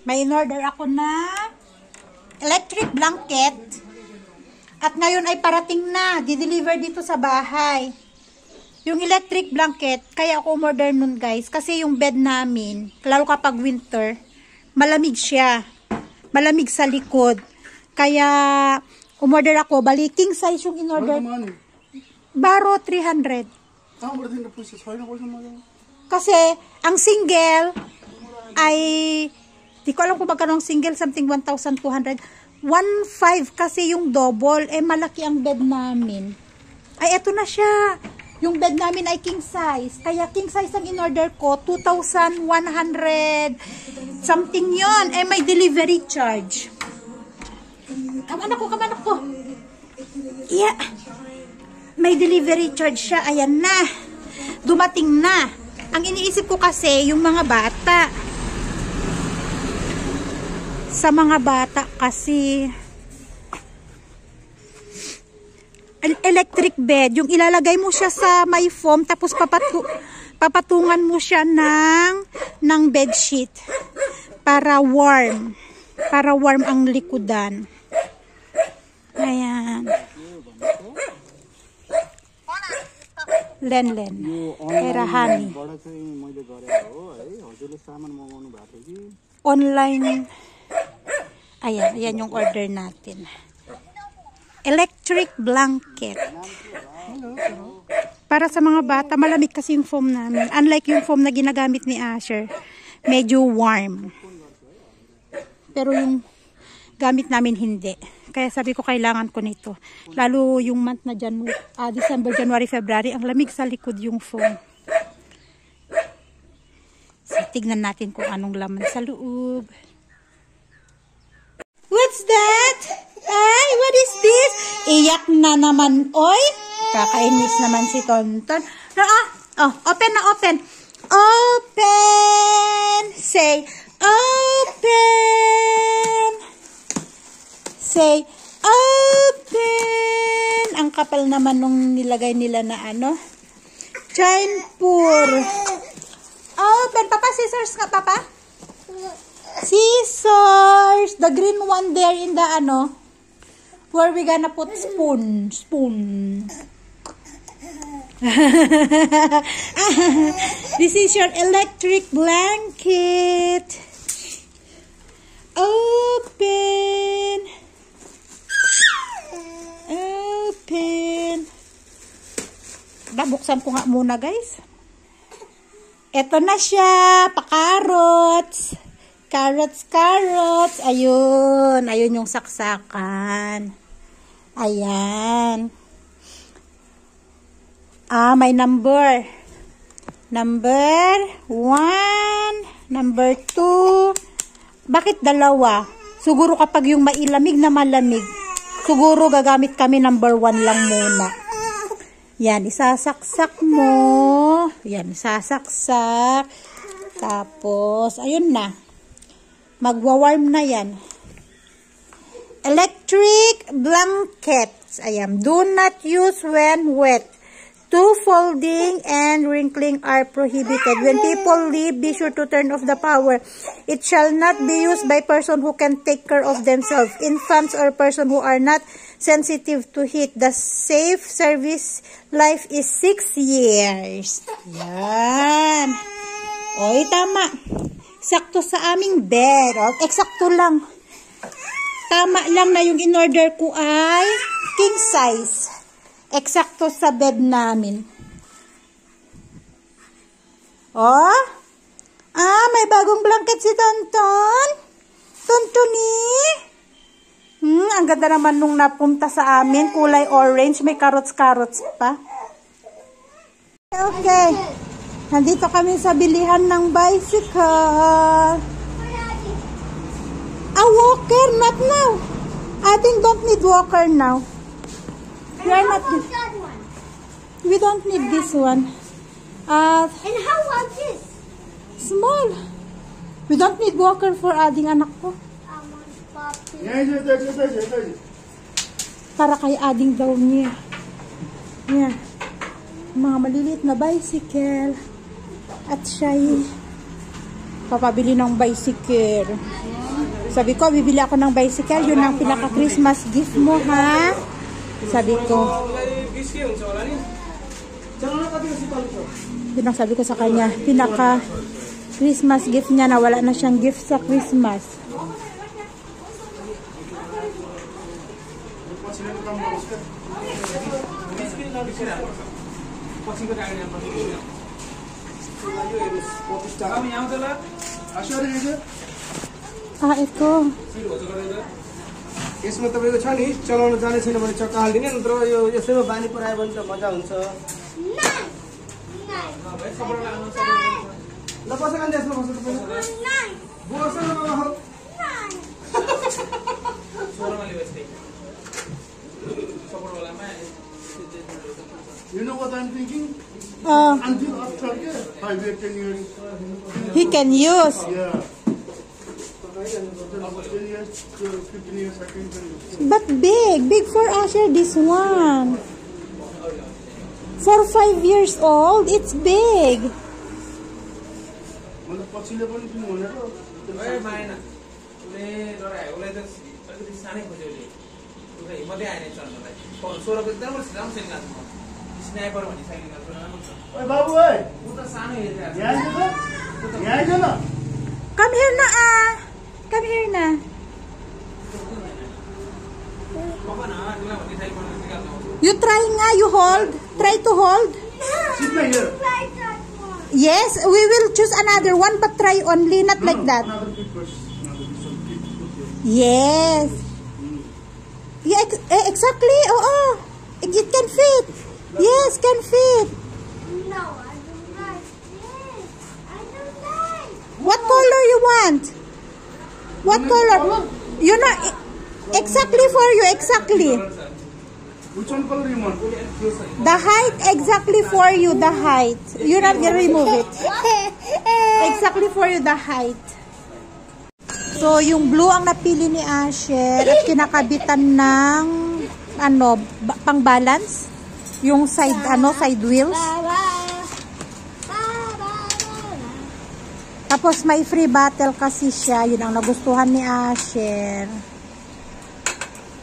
May in-order ako na electric blanket. At ngayon ay parating na. Di-deliver dito sa bahay. Yung electric blanket, kaya ako umorder nun guys. Kasi yung bed namin, lalo kapag winter, malamig siya. Malamig sa likod. Kaya umorder ako. Bali, king size yung in-order. Baro 300. Kasi, ang single ay, di ko alam kung magkano ang single, something 1,200. 1,500 kasi yung double, malaki ang bed namin. Ay, eto na siya. Yung bed namin ay king size. Kaya king size ang in-order ko, 2,100 something yon. May delivery charge. Kamanak ko. Yeah. May delivery charge siya. Ayan na. Dumating na. Ang iniisip ko kasi, yung mga bata. Sa mga bata kasi electric bed, yung ilalagay mo siya sa may foam tapos papatungan mo siya ng bed sheet para warm ang likudan. Ayan. Len Erahani online. Ayan yung order natin. Electric blanket. Para sa mga bata, malamig kasi yung foam namin. Unlike yung foam na ginagamit ni Asher, medyo warm. Pero yung gamit namin hindi. Kaya sabi ko kailangan ko nito. Lalo yung month na December, January, February, ang lamig sa likod yung foam. So, tignan natin kung anong laman sa loob. What's that? Ay, what is this? Iyak na naman, oy. Kakainis naman si Tonton. Open na, open. Open. Say, open. Say, open. Ang kapal naman nung nilagay nila na Chainpur. Open. Papa, scissors nga, Papa. Scissors. The green one there in the where we gonna put spoon. This is your electric blanket. Open. Buksan ko nga muna guys. Ito na siya. Pa-carrots. Carrots. Ayun yung saksakan. Ayan. May number. Number 1. Number 2. Bakit dalawa? Siguro kapag yung mailamig na malamig, siguro gagamit kami number 1 lang muna. Yan, isasaksak mo. Yan, isasaksak. Tapos, ayun na. Magwa-warm na yan. Electric blankets. Ayan. Do not use when wet. Two folding and wrinkling are prohibited. When people leave, be sure to turn off the power. It shall not be used by person who can take care of themselves. Infants or person who are not sensitive to heat. The safe service life is 6 years. Yan. Oy, tama. Sakto sa aming bed. Eksakto lang. Tama lang na yung in-order ko ay king size. Eksakto sa bed namin. May bagong blanket si Tonton. Tontoni. Ang ganda naman nung napunta sa amin. Kulay orange. May carrots pa. Okay. Nandito kami sa bilihan ng bicycle. A walker, not now. I think don't need walker now. We are not. We don't need this one. And how about this? Small. We don't need walker for adding anak ko. Para kay adding daw niya. Yan. Mga maliliit na bicycle. At siya papabili ng bicycle. Sabi ko, bibili ako ng bicycle. Yun ang pinaka-Christmas gift mo, ha? Sabi ko. Yun ang sabi ko sa kanya. Pinaka-Christmas gift niya na wala na siyang gift sa Christmas. Ah, ito. यसमा तपाईको छ नि चलाउन जाने छैन भने चक्का हाल्दिने नत्र यो यसैमा बानी परायो भने त मजा हुन्छ ल बस कान यसमा बस तपाईको बस न बाबा You know what I'm thinking? Until after 5 years, 10 years. He can use. Yeah. 10 years, 15 years, I can use. But big for Asher, this one. For 5 years old, it's big. Come here na ah. Come here na. You try nga, you hold. Try to hold. Yes, we will choose another one but try only, not like that. Yes. Yeah, exactly. Oh. It can fit. Yes, can fit. No, I don't like this. I don't like. What color you want? What color? You know, exactly for you, exactly. Which one color you want? The height, exactly for you, the height. You're not gonna remove it. Exactly for you, the height. So, yung blue ang napili ni Asher at kinakabitan ng pang balance. Yung side, side wheels. Tapos may free bottle kasi siya. Yun ang nagustuhan ni Asher.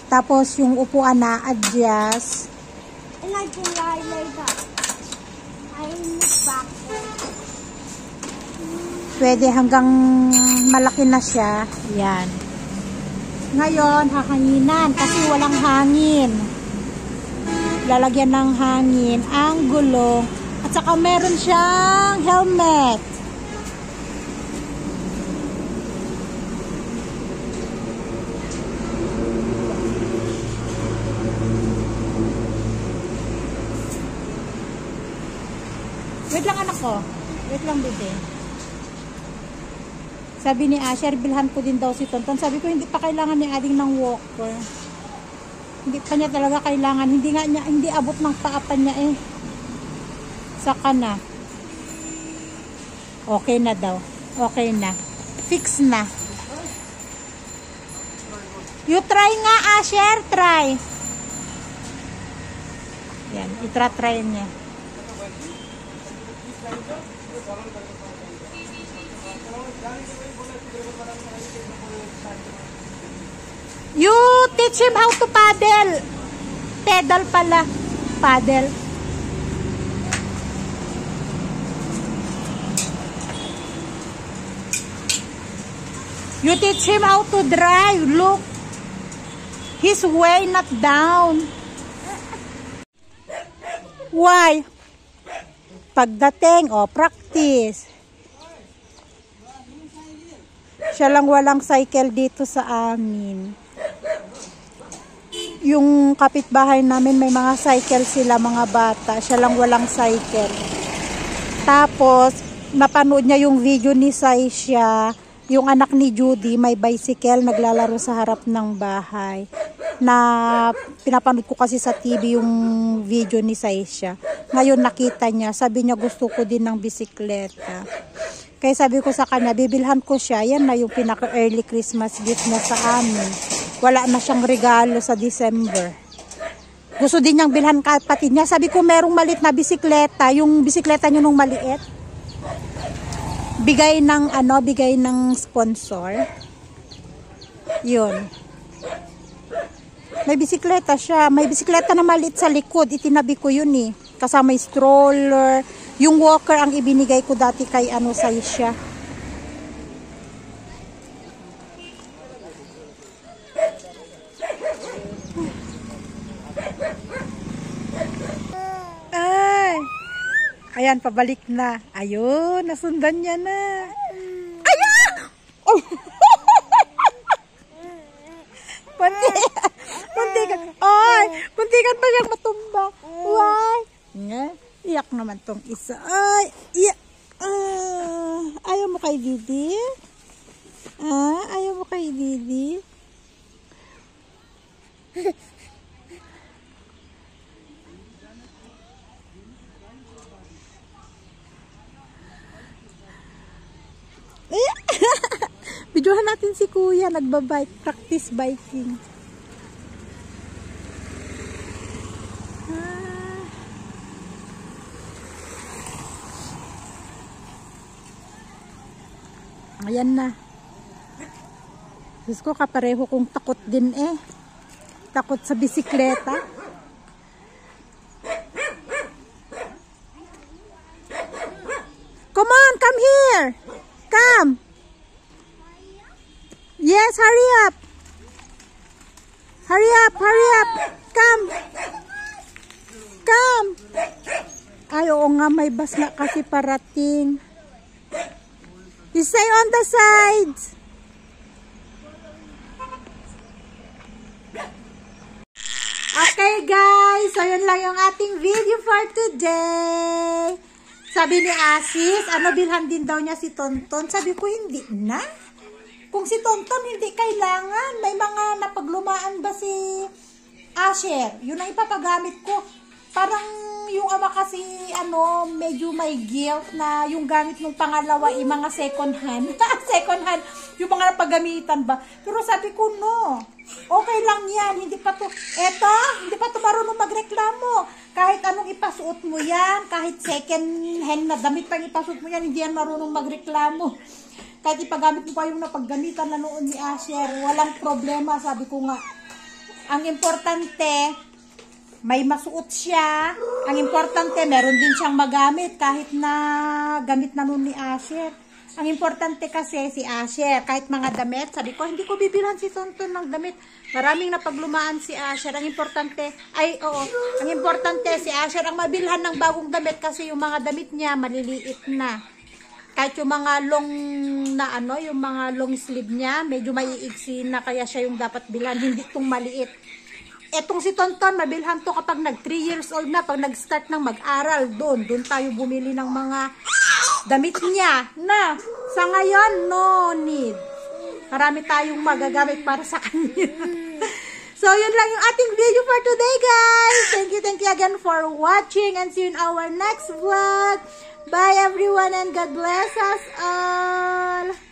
Tapos yung upuan na adjust. And I can lie like that. I'm back. Pwede hanggang malaki na siya. Yan. Ngayon, hahanginan kasi walang hangin. Lalagyan ng hangin ang gulong. At saka meron siyang helmet. Wait lang anak ko. Wait lang bebe. Sabi ni Asher, bilhan ko din daw si Tonton. Sabi ko, hindi pa kailangan ni Ading ng walker. Hindi pa niya talaga kailangan. Hindi abot ng paapan niya eh. Saka na. Okay na daw. Okay na. Fix na. You try nga, Asher. Try. Yan. Itra-try niya. You teach him how to paddle. Pedal pala. Paddle. You teach him how to drive. Look. He's way not down. Why? Pagdating, practice. Siya lang walang cycle dito sa amin. Yung kapitbahay namin may mga cycle sila, mga bata. Siya lang walang cycle. Tapos, napanood niya yung video ni Saisha, yung anak ni Judy, may bicycle, naglalaro sa harap ng bahay. Na pinapanood ko kasi sa TV yung video ni Saisha. Ngayon nakita niya, sabi niya gusto ko din ng bisikleta. Kaya sabi ko sa kanya, bibilhan ko siya. Yan na yung pinaka-early Christmas gift na sa amin. Wala na siyang regalo sa December. Gusto din niyang bilhan kapatid niya. Sabi ko, merong malit na bisikleta. Yung bisikleta niyo nung maliit. Bigay ng sponsor. Yun. May bisikleta siya. May bisikleta na maliit sa likod. Itinabi ko yun eh. Kasama yung stroller. Yung walker ang ibinigay ko dati kay sa siya. Ay! Ayan, pabalik na. Ayun, nasundan niya na. Ayan! Oh! Muntikan pa siyang matumba. Why? Iyak naman tong isa. Ay, iyak. Ayaw mo kay Didi? Ayaw mo kay Didi? Videohan natin si Kuya, nagbabike, practice biking. Ayan na. Diyos ko, kapareho kong takot din eh. Takot sa bisikleta. Come on, come here. Come. Yes, hurry up. Hurry up, hurry up. Come. Come. Ay, oo nga, may bus na kasi parating. You stay on the sides. Okay guys, so yun lang yung ating video for today. Sabi ni Asis, bilhan din daw niya si Tonton. Sabi ko, hindi na. Kung si Tonton hindi kailangan, may mga napaglumaan ba si Asher? Yun ang ipapagamit ko. Parang yung ama kasi, medyo may guilt na yung gamit ng pangalawa ay mga second hand. Second hand, yung mga napagamitan ba. Pero sabi ko, no. Okay lang yan. Hindi pa to marunong magreklamo. Kahit anong ipasuot mo yan, kahit second hand na damit pang ipasuot mo yan, hindi yan marunong magreklamo. Kahit ipagamit mo pa yung napaggamitan na noon ni Asher, walang problema, sabi ko nga. Ang importante, may masuot siya. Ang importante, meron din siyang magamit kahit na gamit na noon ni Asher. Ang importante kasi si Asher, kahit mga damit, sabi ko, hindi ko bibilhan si Tonton ng damit. Maraming napaglumaan si Asher. Ang importante, ang importante si Asher ang mabilhan ng bagong damit kasi yung mga damit niya maliliit na. Kahit yung mga long na yung mga long sleeve niya, medyo maiigsi na kaya siya yung dapat bilhan, hindi itong maliit. Etong si Tonton, mabilhan to kapag nag 3 years old na, pag nag-start ng mag-aral, doon tayo bumili ng mga damit niya na sa ngayon, no need. Marami tayong magagamit para sa kanya. So, yun lang yung ating video for today, guys. Thank you again for watching and see you in our next vlog. Bye, everyone, and God bless us all.